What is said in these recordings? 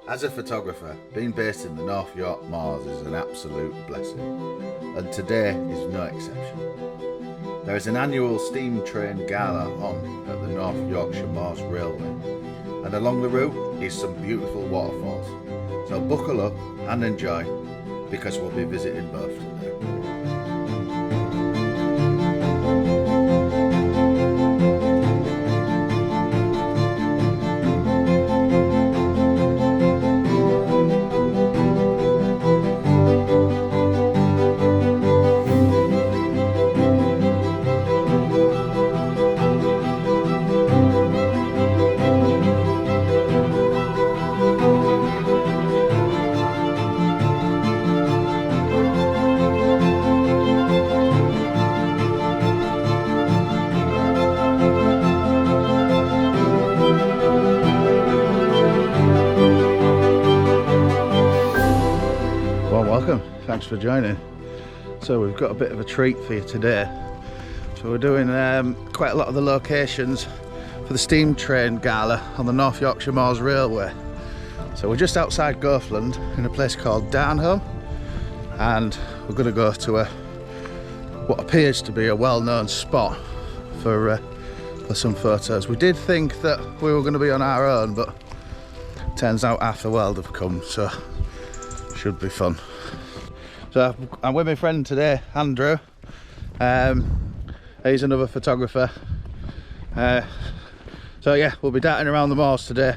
As a photographer, being based in the North Yorkshire Moors is an absolute blessing, and today is no exception. There is an annual Steam Train Gala on at the North Yorkshire Moors Railway, and along the route is some beautiful waterfalls. So buckle up and enjoy, because we'll be visiting both today. Welcome, thanks for joining. So we've got a bit of a treat for you today. So we're doing quite a lot of the locations for the Steam Train Gala on the North Yorkshire Moors Railway. So we're just outside Gothland in a place called Darnholm, and we're going to go to what appears to be a well-known spot for some photos. We did think that we were going to be on our own, but turns out half the world have come, so should be fun. So I'm with my friend today, Andrew. He's another photographer. So yeah, we'll be darting around the moors today.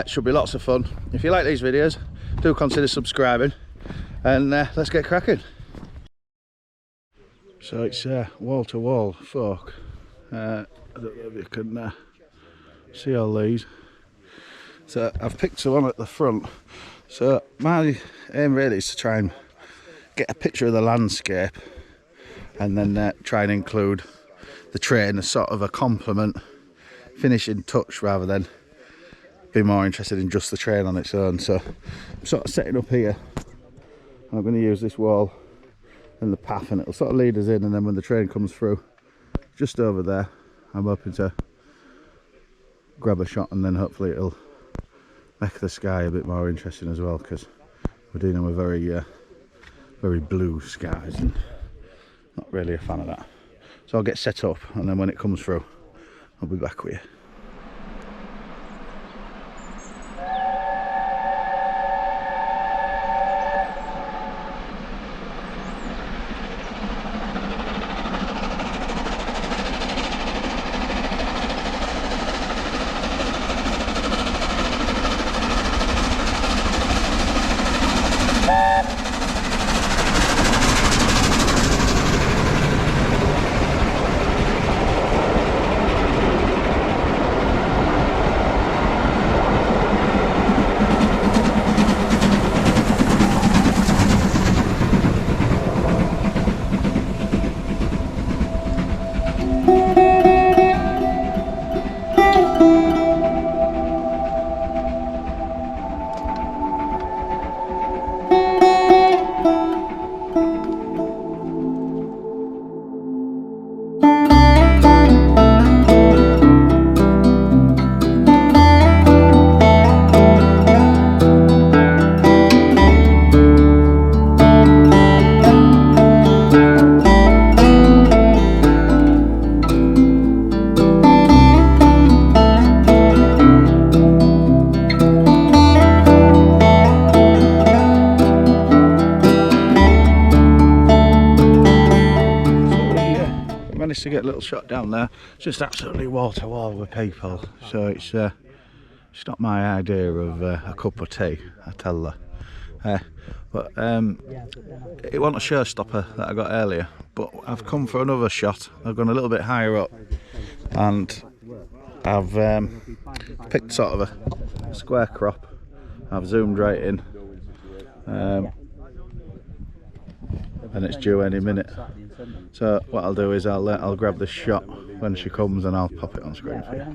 Should be lots of fun. If you like these videos, do consider subscribing, and let's get cracking. So it's wall-to-wall folk. I don't know if you can see all these. So I've picked one at the front. So my aim really is to try and get a picture of the landscape, and then try and include the train as sort of a complement, finishing touch, rather than be more interested in just the train on its own. So I'm sort of setting up here, and I'm going to use this wall and the path, and it'll sort of lead us in, and then when the train comes through just over there, I'm hoping to grab a shot, and then hopefully it'll make the sky a bit more interesting as well, because we're dealing with very blue skies, and not really a fan of that. So I'll get set up, and then when it comes through, I'll be back with you. To get a little shot down there. It's just absolutely wall to wall with people, so it's not my idea of a cup of tea, I tell her. But it wasn't a showstopper that I got earlier, but I've come for another shot. I've gone a little bit higher up, and I've picked sort of a square crop. I've zoomed right in, and it's due any minute. So what I'll do is I'll grab the shot when she comes, and I'll pop it on screen for you.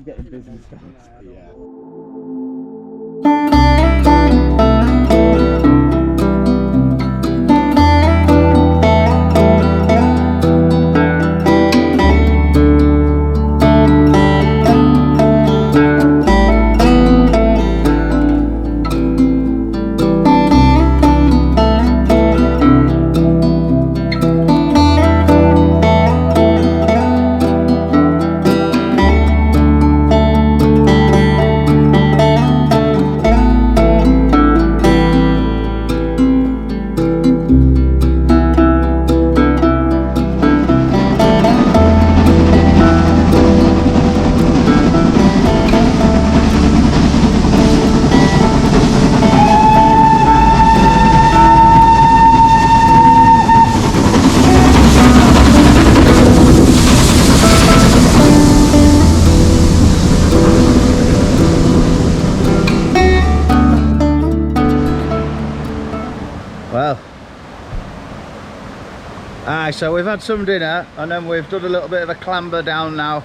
Right, so we've had some dinner and then we've done a little bit of a clamber down now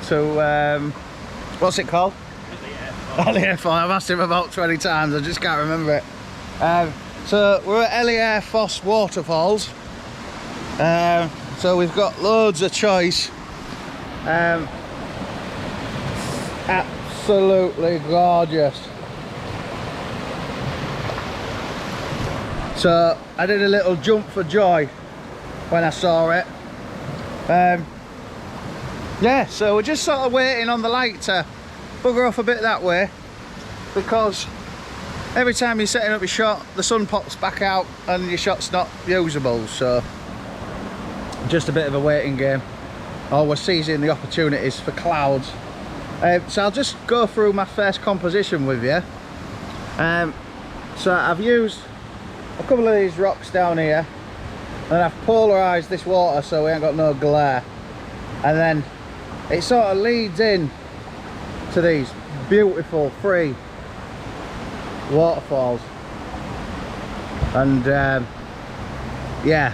to what's it called? Waterfall. I've asked him about 20 times, I just can't remember it. So we're at Elliere Foss Waterfalls. So we've got loads of choice. Absolutely gorgeous. So I did a little jump for joy when I saw it. Yeah, so we're just sort of waiting on the light to bugger off a bit that way, because every time you're setting up your shot the sun pops back out and your shot's not usable. So just a bit of a waiting game. Oh, we're seizing the opportunities for clouds. So I'll just go through my first composition with you. So I've used a couple of these rocks down here and I've polarized this water so we ain't got no glare, and then it sort of leads in to these beautiful free waterfalls. And yeah,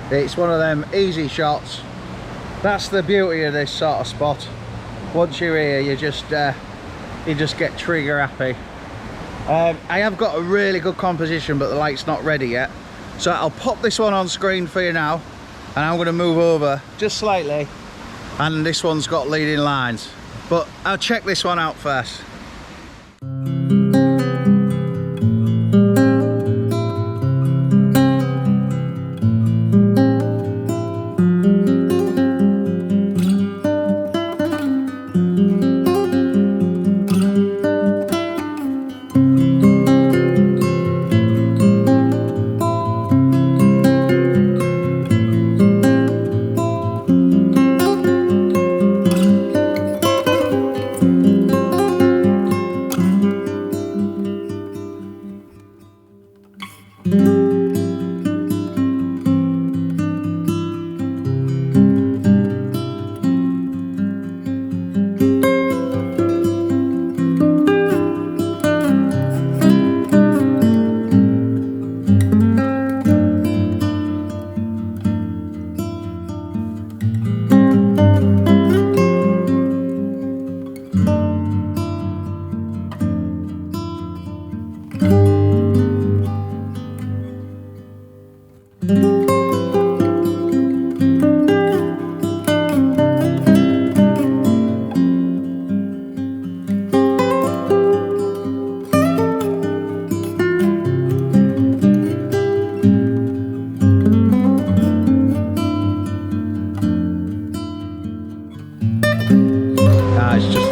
it's one of them easy shots. That's the beauty of this sort of spot. Once you're here, you just get trigger happy. I have got a really good composition, but the light's not ready yet, so I'll pop this one on screen for you now, and I'm going to move over just slightly, and this one's got leading lines, but I'll check this one out first.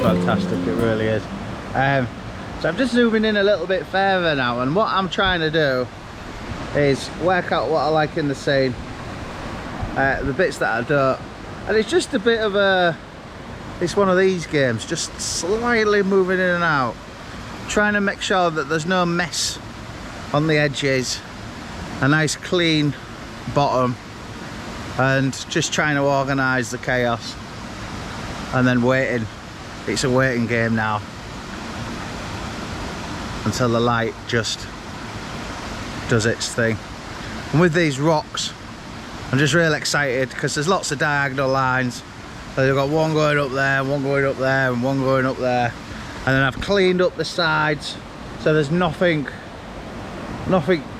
Fantastic, it really is. So I'm just zooming in a little bit further now, and what I'm trying to do is work out what I like in the scene, the bits that I don't, and it's just a bit of a, it's one of these games, just slightly moving in and out, trying to make sure that there's no mess on the edges, a nice clean bottom, and just trying to organise the chaos, and then waiting. It's a waiting game now until the light just does its thing. And with these rocks, I'm just really excited because there's lots of diagonal lines. So you've got one going up there, one going up there, and one going up there. And then I've cleaned up the sides so there's nothing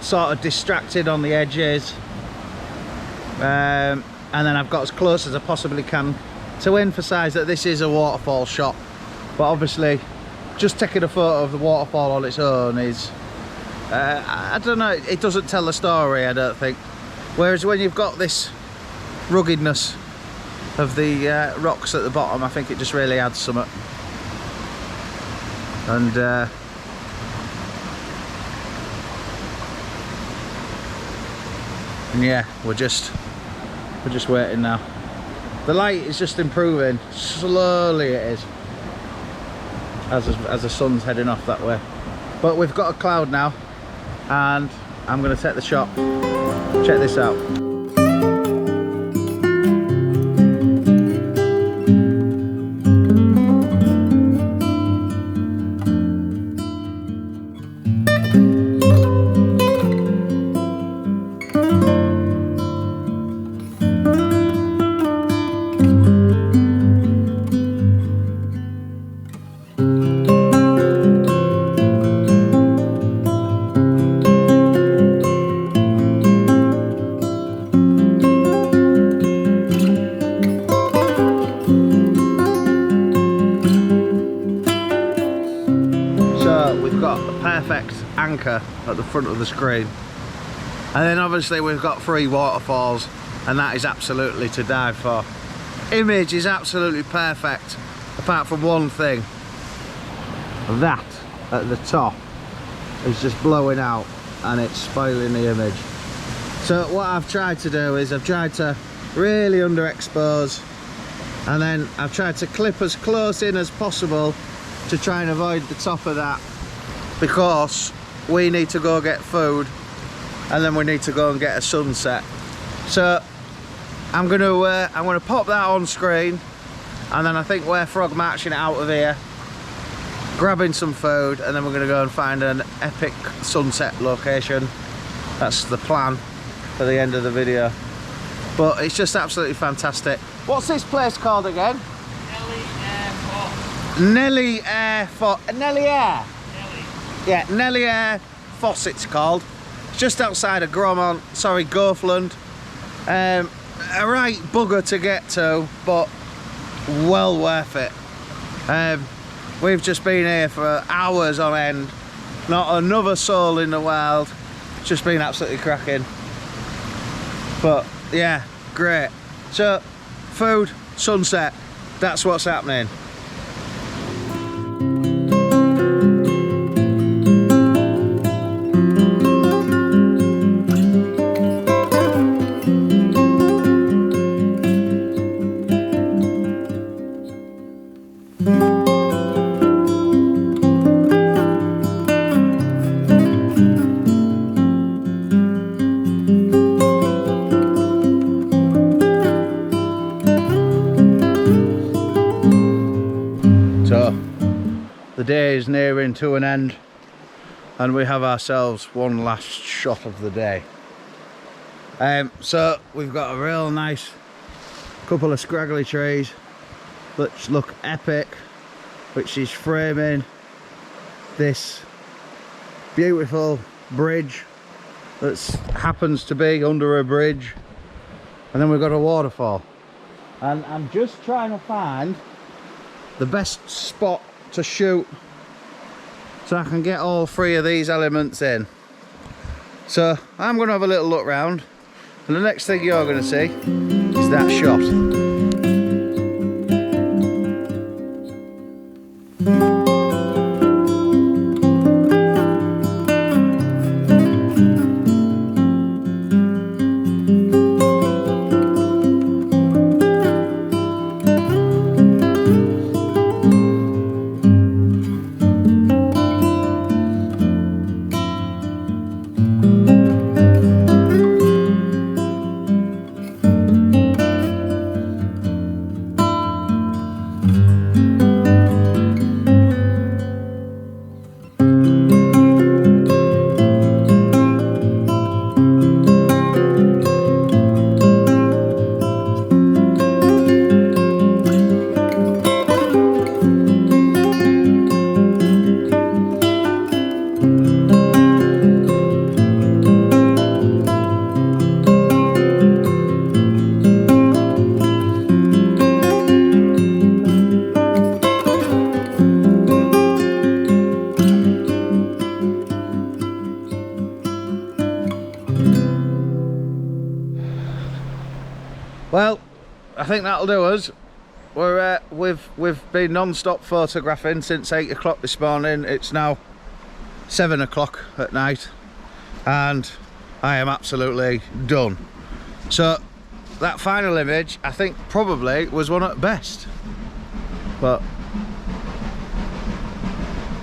sort of distracted on the edges. And then I've got as close as I possibly can to emphasize that this is a waterfall shot, but obviously just taking a photo of the waterfall on its own is I don't know, it doesn't tell the story, I don't think. Whereas when you've got this ruggedness of the rocks at the bottom, I think it just really adds something. And yeah, we're just waiting now. The light is just improving, slowly it is, as the sun's heading off that way. But we've got a cloud now, and I'm going to take the shot. Check this out. So we've got the perfect anchor at the front of the screen, and then obviously we've got 3 waterfalls, and that is absolutely to die for. Image is absolutely perfect, apart from one thing. That at the top is just blowing out and it's spoiling the image. So what I've tried to do is I've tried to really underexpose, and then I've tried to clip as close in as possible to try and avoid the top of that, because we need to go get food and then we need to go and get a sunset. So I'm gonna pop that on screen, and then I think we're frog marching it out of here, grabbing some food, and then we're gonna go and find an epic sunset location. That's the plan for the end of the video. But it's just absolutely fantastic. What's this place called again? Nelly Air Nelly Air? Nelly. Yeah, Nelly Air Foss it's called. It's just outside of Gothland. A right bugger to get to, but well worth it. We've just been here for hours on end. Not another soul in the world. It's just been absolutely cracking. But yeah, great. So, food, sunset, that's what's happening. The day is nearing to an end, and we have ourselves one last shot of the day. So we've got a real nice couple of scraggly trees which look epic, which is framing this beautiful bridge that happens to be under a bridge, and then we've got a waterfall, and I'm just trying to find the best spot to shoot so I can get all 3 of these elements in. So I'm going to have a little look round, and the next thing you're going to see is that shot. Well, I think that'll do us. We've been non-stop photographing since 8 o'clock this morning. It's now 7 o'clock at night, and I am absolutely done. So that final image, I think, probably was one at best. But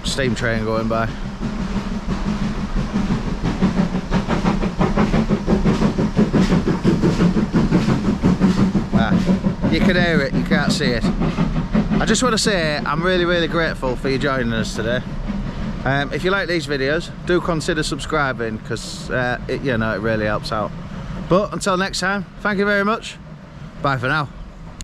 steam train going by. You can hear it, you can't see it. I just want to say I'm really grateful for you joining us today. If you like these videos, do consider subscribing, because it really helps out. But until next time, thank you very much. Bye for now.